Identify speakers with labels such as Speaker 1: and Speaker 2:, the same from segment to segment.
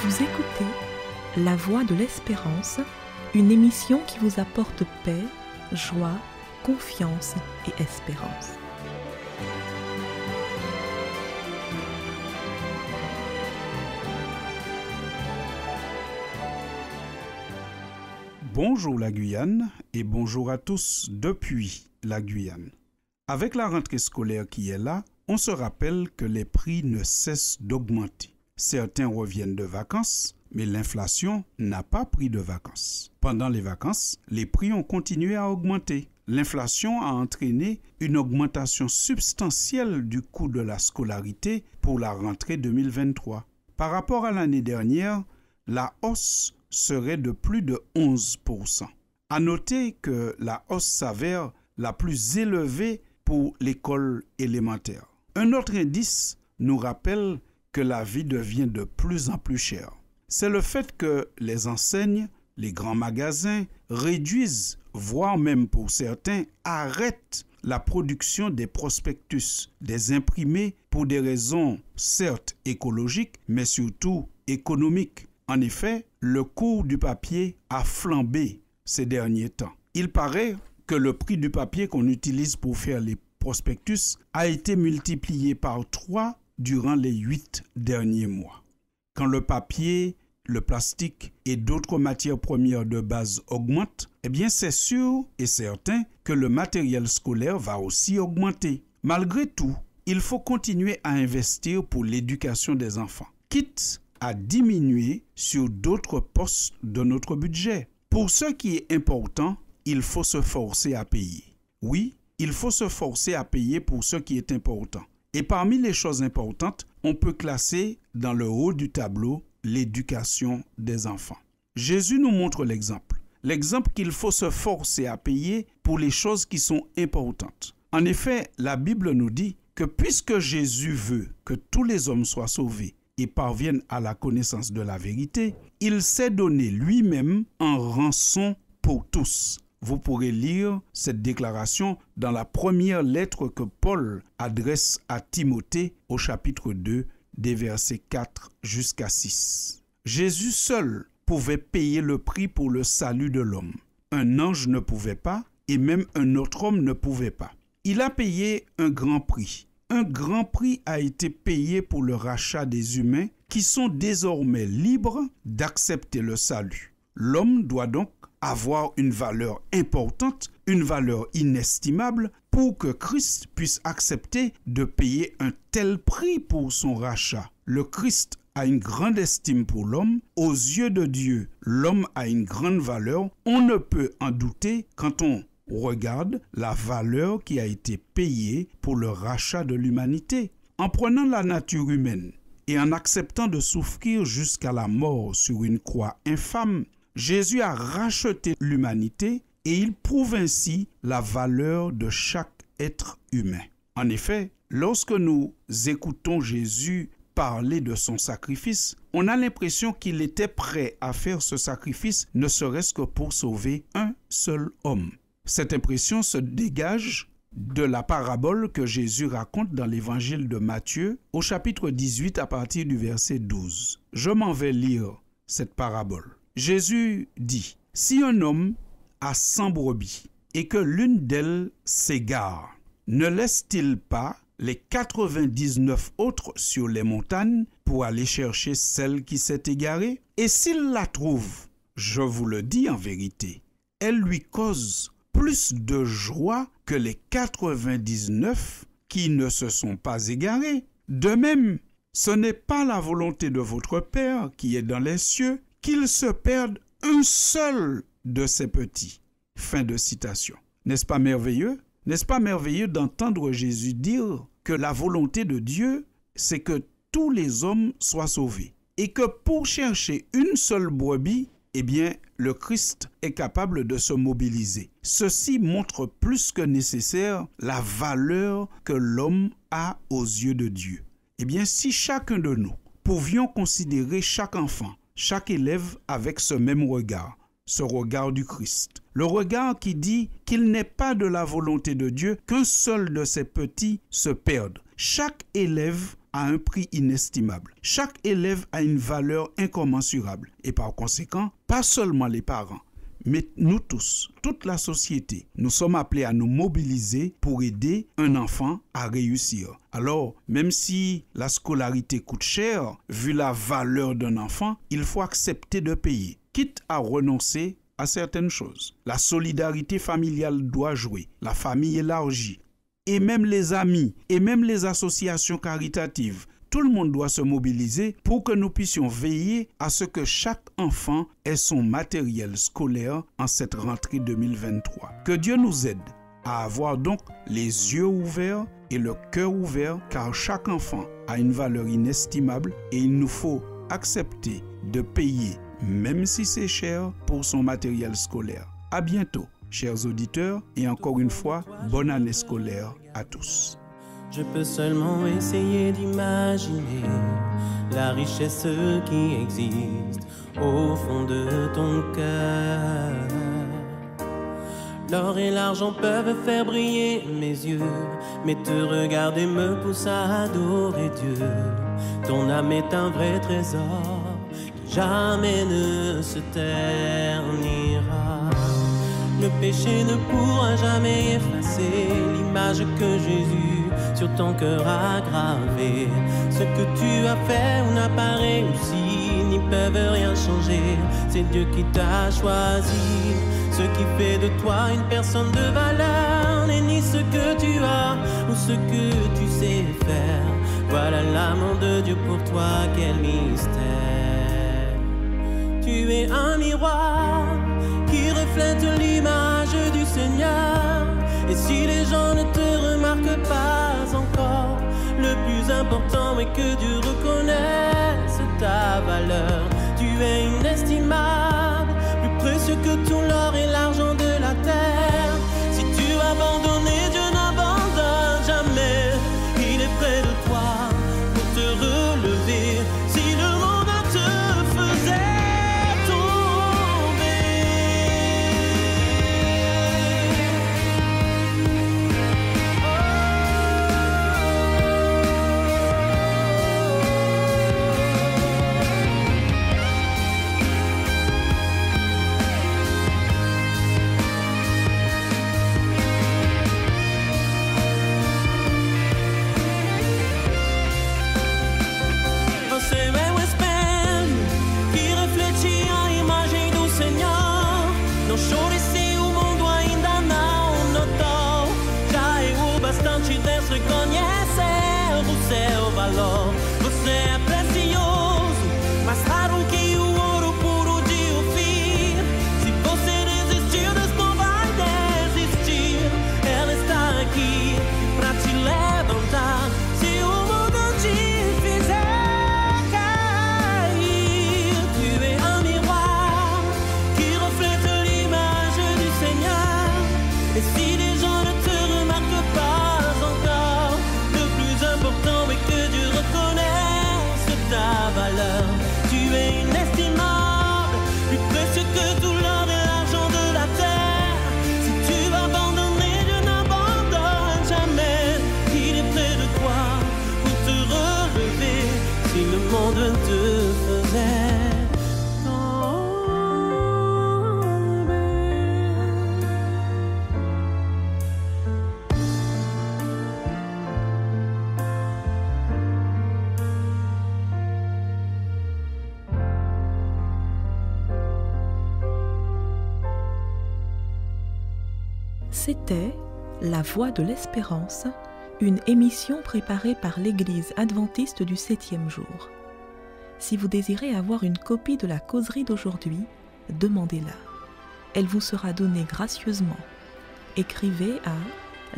Speaker 1: Vous écoutez La Voix de l'Espérance, une émission qui vous apporte paix, joie, confiance et espérance.
Speaker 2: Bonjour la Guyane et bonjour à tous depuis la Guyane. Avec la rentrée scolaire qui est là, on se rappelle que les prix ne cessent d'augmenter. Certains reviennent de vacances, mais l'inflation n'a pas pris de vacances. Pendant les vacances, les prix ont continué à augmenter. L'inflation a entraîné une augmentation substantielle du coût de la scolarité pour la rentrée 2023. Par rapport à l'année dernière, la hausse serait de plus de 11%. À noter que la hausse s'avère la plus élevée pour l'école élémentaire. Un autre indice nous rappelle que la vie devient de plus en plus chère. C'est le fait que les enseignes, les grands magasins réduisent, voire même pour certains, arrêtent la production des prospectus, des imprimés pour des raisons certes écologiques, mais surtout économiques. En effet, le cours du papier a flambé ces derniers temps. Il paraît que le prix du papier qu'on utilise pour faire les prospectus a été multiplié par 3 durant les 8 derniers mois. Quand le papier, le plastique et d'autres matières premières de base augmentent, eh bien c'est sûr et certain que le matériel scolaire va aussi augmenter. Malgré tout, il faut continuer à investir pour l'éducation des enfants, quitte à diminuer sur d'autres postes de notre budget. Pour ce qui est important, il faut se forcer à payer. Oui, il faut se forcer à payer pour ce qui est important. Et parmi les choses importantes, on peut classer dans le haut du tableau l'éducation des enfants. Jésus nous montre l'exemple. L'exemple qu'il faut se forcer à payer pour les choses qui sont importantes. En effet, la Bible nous dit que puisque Jésus veut que tous les hommes soient sauvés et parviennent à la connaissance de la vérité, il s'est donné lui-même en rançon pour tous. Vous pourrez lire cette déclaration dans la première lettre que Paul adresse à Timothée au chapitre 2, des versets 4 jusqu'à 6. Jésus seul pouvait payer le prix pour le salut de l'homme. Un ange ne pouvait pas et même un autre homme ne pouvait pas. Il a payé un grand prix. Un grand prix a été payé pour le rachat des humains qui sont désormais libres d'accepter le salut. L'homme doit donc avoir une valeur importante, une valeur inestimable pour que Christ puisse accepter de payer un tel prix pour son rachat. Le Christ a une grande estime pour l'homme. Aux yeux de Dieu, l'homme a une grande valeur. On ne peut en douter quand on regarde la valeur qui a été payée pour le rachat de l'humanité. En prenant la nature humaine et en acceptant de souffrir jusqu'à la mort sur une croix infâme, Jésus a racheté l'humanité et il prouve ainsi la valeur de chaque être humain. En effet, lorsque nous écoutons Jésus parler de son sacrifice, on a l'impression qu'il était prêt à faire ce sacrifice ne serait-ce que pour sauver un seul homme. Cette impression se dégage de la parabole que Jésus raconte dans l'évangile de Matthieu au chapitre 18 à partir du verset 12. Je m'en vais lire cette parabole. Jésus dit, « Si un homme a 100 brebis et que l'une d'elles s'égare, ne laisse-t-il pas les 99 autres sur les montagnes pour aller chercher celle qui s'est égarée? Et s'il la trouve, je vous le dis en vérité, elle lui cause plus de joie que les 99 qui ne se sont pas égarés. De même, ce n'est pas la volonté de votre Père qui est dans les cieux qu'il se perde un seul de ses petits. » Fin de citation. N'est-ce pas merveilleux? N'est-ce pas merveilleux d'entendre Jésus dire que la volonté de Dieu, c'est que tous les hommes soient sauvés et que pour chercher une seule brebis, eh bien, le Christ est capable de se mobiliser. Ceci montre plus que nécessaire la valeur que l'homme a aux yeux de Dieu. Eh bien, si chacun de nous pouvions considérer chaque enfant, chaque élève avec ce même regard, ce regard du Christ, le regard qui dit qu'il n'est pas de la volonté de Dieu qu'un seul de ses petits se perde. Chaque élève a un prix inestimable. Chaque élève a une valeur incommensurable et par conséquent, pas seulement les parents, mais nous tous, toute la société, nous sommes appelés à nous mobiliser pour aider un enfant à réussir. Alors, même si la scolarité coûte cher, vu la valeur d'un enfant, il faut accepter de payer, quitte à renoncer à certaines choses. La solidarité familiale doit jouer, la famille élargie, et même les amis, et même les associations caritatives. Tout le monde doit se mobiliser pour que nous puissions veiller à ce que chaque enfant ait son matériel scolaire en cette rentrée 2023. Que Dieu nous aide à avoir donc les yeux ouverts et le cœur ouvert, car chaque enfant a une valeur inestimable et il nous faut accepter de payer, même si c'est cher, pour son matériel scolaire. À bientôt, chers auditeurs, et encore une fois, bonne année scolaire à tous.
Speaker 3: Je peux seulement essayer d'imaginer la richesse qui existe au fond de ton cœur. L'or et l'argent peuvent faire briller mes yeux, mais te regarder me pousse à adorer Dieu. Ton âme est un vrai trésor qui jamais ne se ternira. Le péché ne pourra jamais effacer l'image que Jésus sur ton cœur a gravé. Ce que tu as fait ou n'a pas réussi n'y peuvent rien changer. C'est Dieu qui t'a choisi. Ce qui fait de toi une personne de valeur n'est ni ce que tu as ou ce que tu sais faire. Voilà l'amour de Dieu pour toi, quel mystère. Tu es un miroir qui reflète l'image du Seigneur. Et si les gens ne te remarquent pas encore, le plus important est que Dieu reconnaisse ta valeur. Tu es inestimable, plus précieux que tout l'or et l'argent de la terre. Si tu as abandonné, Dieu n'abandonne jamais. Il est près de toi pour te relever. Si le monde te faisait tomber, você é precioso, mais raro que o ouro puro de Ofir. Se você desistiu, Deus não vai desistir. Ela está aqui pra te levantar. Se o mundo te fizer cair, tu es un miroir qui reflète l'image du Seigneur. Et si les gens ne te remarquent pas encore, le plus important est que Dieu reconnaisse ta valeur. Tu es inestimable, plus précieux que tout l'or et l'argent de la terre. Si tu vas abandonner, Dieu n'abandonne jamais. Il est près de toi pour te relever. Si le monde te faisait
Speaker 1: C'était La Voix de l'Espérance, une émission préparée par l'Église adventiste du 7e jour. Si vous désirez avoir une copie de la causerie d'aujourd'hui, demandez-la. Elle vous sera donnée gracieusement. Écrivez à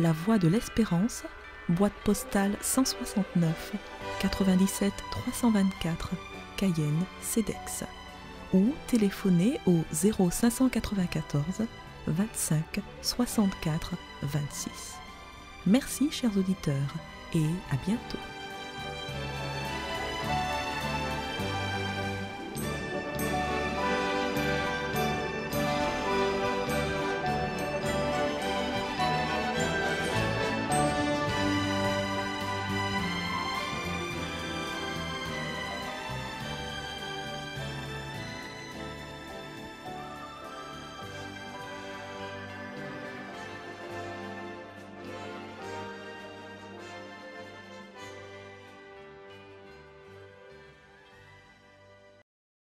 Speaker 1: La Voix de l'Espérance, boîte postale 169 97 324, Cayenne, CEDEX, ou téléphonez au 0594 25 64 26. Merci chers auditeurs et à bientôt.